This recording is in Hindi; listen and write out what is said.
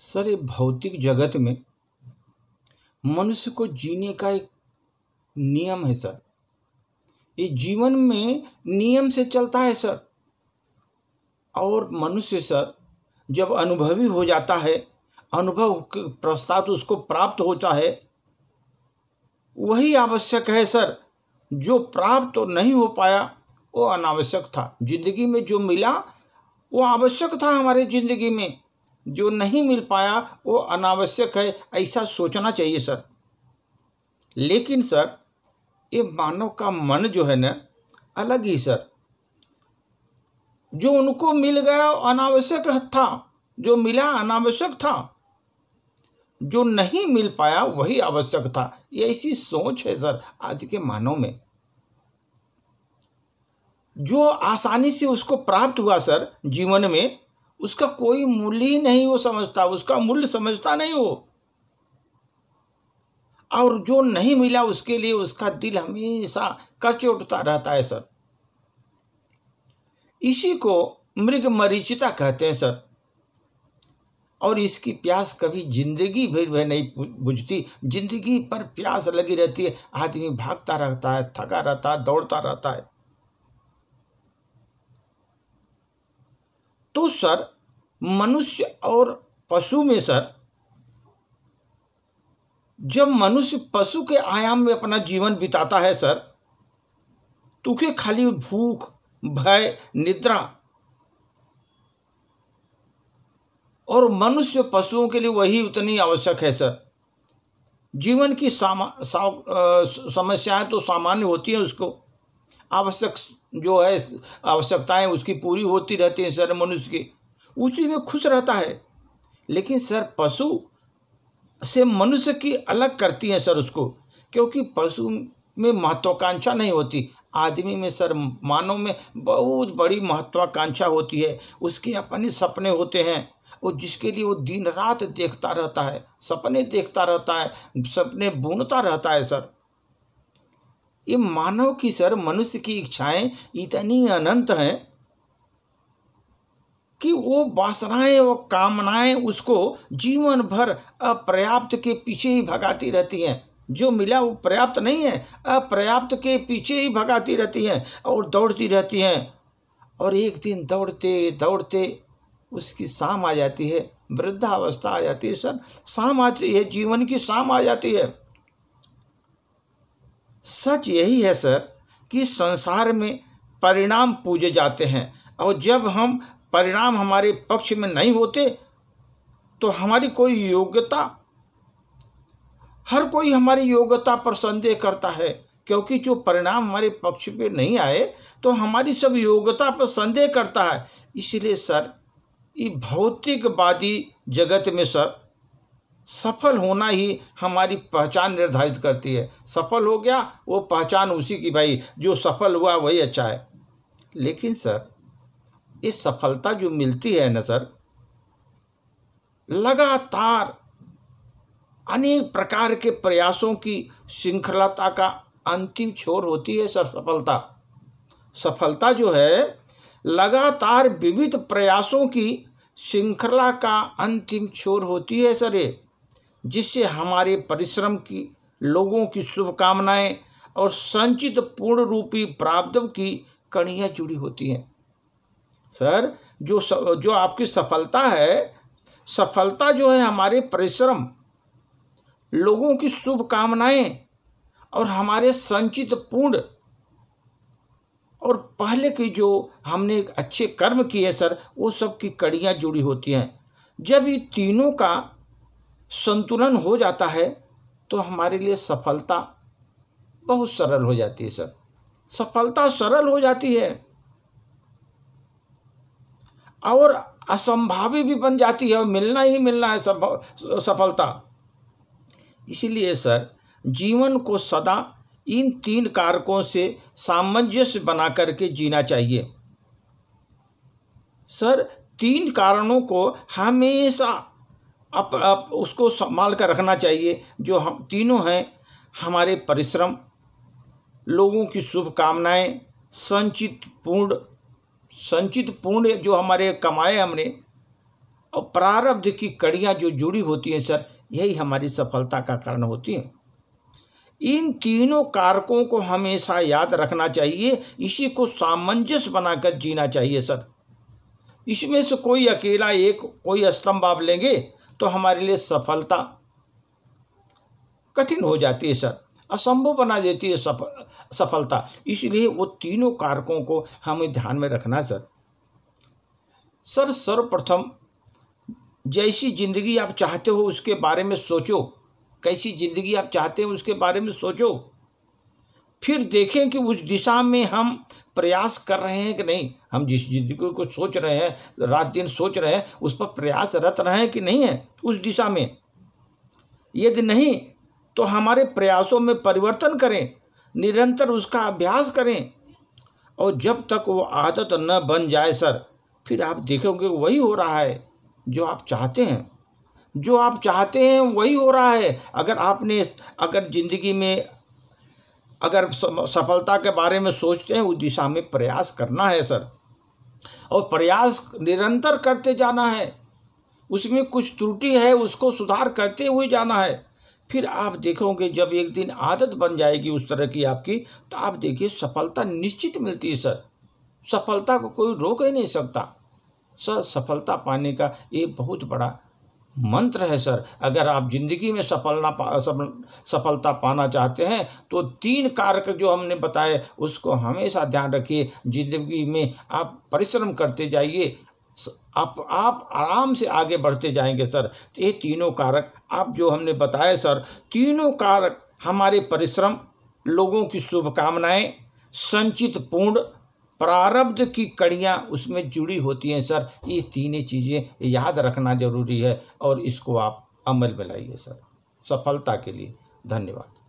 सर, ये भौतिक जगत में मनुष्य को जीने का एक नियम है सर। ये जीवन में नियम से चलता है सर। और मनुष्य सर जब अनुभवी हो जाता है, अनुभव के पश्चात उसको प्राप्त होता है, वही आवश्यक है सर। जो प्राप्त तो नहीं हो पाया वो अनावश्यक था। जिंदगी में जो मिला वो आवश्यक था हमारे जिंदगी में, जो नहीं मिल पाया वो अनावश्यक है, ऐसा सोचना चाहिए सर। लेकिन सर ये मानव का मन जो है ना, अलग ही सर। जो उनको मिल गया अनावश्यक था, जो मिला अनावश्यक था, जो नहीं मिल पाया वही आवश्यक था। ये ऐसी सोच है सर आज के मानव में। जो आसानी से उसको प्राप्त हुआ सर जीवन में, उसका कोई मूल्य ही नहीं वो समझता, उसका मूल्य समझता नहीं वो। और जो नहीं मिला उसके लिए उसका दिल हमेशा कच उठता रहता है सर। इसी को मृग मरीचिता कहते हैं सर। और इसकी प्यास कभी जिंदगी भर में नहीं बुझती। जिंदगी पर प्यास लगी रहती है। आदमी भागता रहता है, थका रहता है, दौड़ता रहता है। तो सर मनुष्य और पशु में सर, जब मनुष्य पशु के आयाम में अपना जीवन बिताता है सर, तो उसे खाली भूख, भय, निद्रा, और मनुष्य पशुओं के लिए वही उतनी आवश्यक है सर। जीवन की समस्याएं तो सामान्य होती हैं, उसको आवश्यक जो है आवश्यकताएं उसकी पूरी होती रहती हैं सर। मनुष्य की उसी में खुश रहता है। लेकिन सर पशु से मनुष्य की अलग करती हैं सर उसको, क्योंकि पशु में महत्वाकांक्षा नहीं होती। आदमी में सर, मानव में बहुत बड़ी महत्वाकांक्षा होती है। उसके अपने सपने होते हैं, और जिसके लिए वो दिन रात देखता रहता है, सपने देखता रहता है, सपने बुनता रहता है सर। ये मानव की सर, मनुष्य की इच्छाएं इतनी अनंत हैं कि वो वासनाएं और कामनाएं उसको जीवन भर अपर्याप्त के पीछे ही भगाती रहती हैं। जो मिला वो पर्याप्त नहीं है, अपर्याप्त के पीछे ही भगाती रहती हैं और दौड़ती रहती हैं। और एक दिन दौड़ते दौड़ते उसकी शाम आ जाती है, वृद्धावस्था आ जाती है सर। शाम आती है, जीवन की शाम आ जाती है। सच यही है सर कि संसार में परिणाम पूजे जाते हैं, और जब हम परिणाम हमारे पक्ष में नहीं होते तो हमारी कोई योग्यता, हर कोई हमारी योग्यता पर संदेह करता है। क्योंकि जो परिणाम हमारे पक्ष पे नहीं आए तो हमारी सब योग्यता पर संदेह करता है। इसलिए सर ये भौतिकवादी जगत में सर सफल होना ही हमारी पहचान निर्धारित करती है। सफल हो गया वो पहचान उसी की, भाई जो सफल हुआ वही अच्छा है। लेकिन सर ये सफलता जो मिलती है ना सर, लगातार अनेक प्रकार के प्रयासों की श्रृंखलता का अंतिम छोर होती है सर सफलता। सफलता जो है लगातार विविध प्रयासों की श्रृंखला का अंतिम छोर होती है सर ये, जिससे हमारे परिश्रम की, लोगों की शुभकामनाएं और संचित पूर्ण रूपी प्रारब्ध की कड़ियाँ जुड़ी होती हैं सर। जो आपकी सफलता है, सफलता जो है हमारे परिश्रम, लोगों की शुभकामनाएं और हमारे संचित पूर्ण और पहले की जो हमने अच्छे कर्म किए सर, वो सब की कड़ियाँ जुड़ी होती हैं। जब ये तीनों का संतुलन हो जाता है तो हमारे लिए सफलता बहुत सरल हो जाती है सर। सफलता सरल हो जाती है और असंभावी भी बन जाती है, और मिलना ही मिलना है सफलता। इसीलिए सर जीवन को सदा इन तीन कारकों से सामंजस्य बना करके जीना चाहिए सर। तीन कारणों को हमेशा उसको संभाल कर रखना चाहिए। जो हम तीनों हैं, हमारे परिश्रम, लोगों की शुभकामनाएं, संचित पूर्ण जो हमारे कमाए हमने, और प्रारब्ध की कड़ियाँ जो जुड़ी होती हैं सर, यही हमारी सफलता का कारण होती हैं। इन तीनों कारकों को हमेशा याद रखना चाहिए, इसी को सामंजस्य बनाकर जीना चाहिए सर। इसमें से कोई अकेला एक कोई स्तंभ आप लेंगे तो हमारे लिए सफलता कठिन हो जाती है सर, असंभव बना देती है सफलता। इसलिए वो तीनों कारकों को हमें ध्यान में रखना सर। सर्वप्रथम जैसी जिंदगी आप चाहते हो उसके बारे में सोचो, कैसी जिंदगी आप चाहते हो उसके बारे में सोचो। फिर देखें कि उस दिशा में हम प्रयास कर रहे हैं कि नहीं। हम जिस जिंदगी को सोच रहे हैं, रात दिन सोच रहे हैं, उस पर प्रयासरत रहे हैं कि नहीं है उस दिशा में। यदि नहीं तो हमारे प्रयासों में परिवर्तन करें, निरंतर उसका अभ्यास करें, और जब तक वो आदत न बन जाए सर, फिर आप देखोगे वही हो रहा है जो आप चाहते हैं। जो आप चाहते हैं वही हो रहा है। अगर जिंदगी में अगर सफलता के बारे में सोचते हैं, उस दिशा में प्रयास करना है सर, और प्रयास निरंतर करते जाना है। उसमें कुछ त्रुटि है उसको सुधार करते हुए जाना है। फिर आप देखोगे जब एक दिन आदत बन जाएगी उस तरह की आपकी, तो आप देखिए सफलता निश्चित मिलती है सर। सफलता को कोई रोक ही नहीं सकता सर। सफलता पाने का ये बहुत बड़ा मंत्र है सर। अगर आप जिंदगी में सफलता पाना चाहते हैं तो 3 कारक जो हमने बताए उसको हमेशा ध्यान रखिए। जिंदगी में आप परिश्रम करते जाइए, आप आराम से आगे बढ़ते जाएंगे सर। तो ये तीनों कारक आप जो हमने बताए सर, तीनों कारक हमारे परिश्रम, लोगों की शुभकामनाएं, संचित पूर्ण प्रारब्ध की कड़ियाँ उसमें जुड़ी होती हैं सर। ये तीनों चीज़ें याद रखना जरूरी है और इसको आप अमल में लाइए सर, सफलता के लिए। धन्यवाद।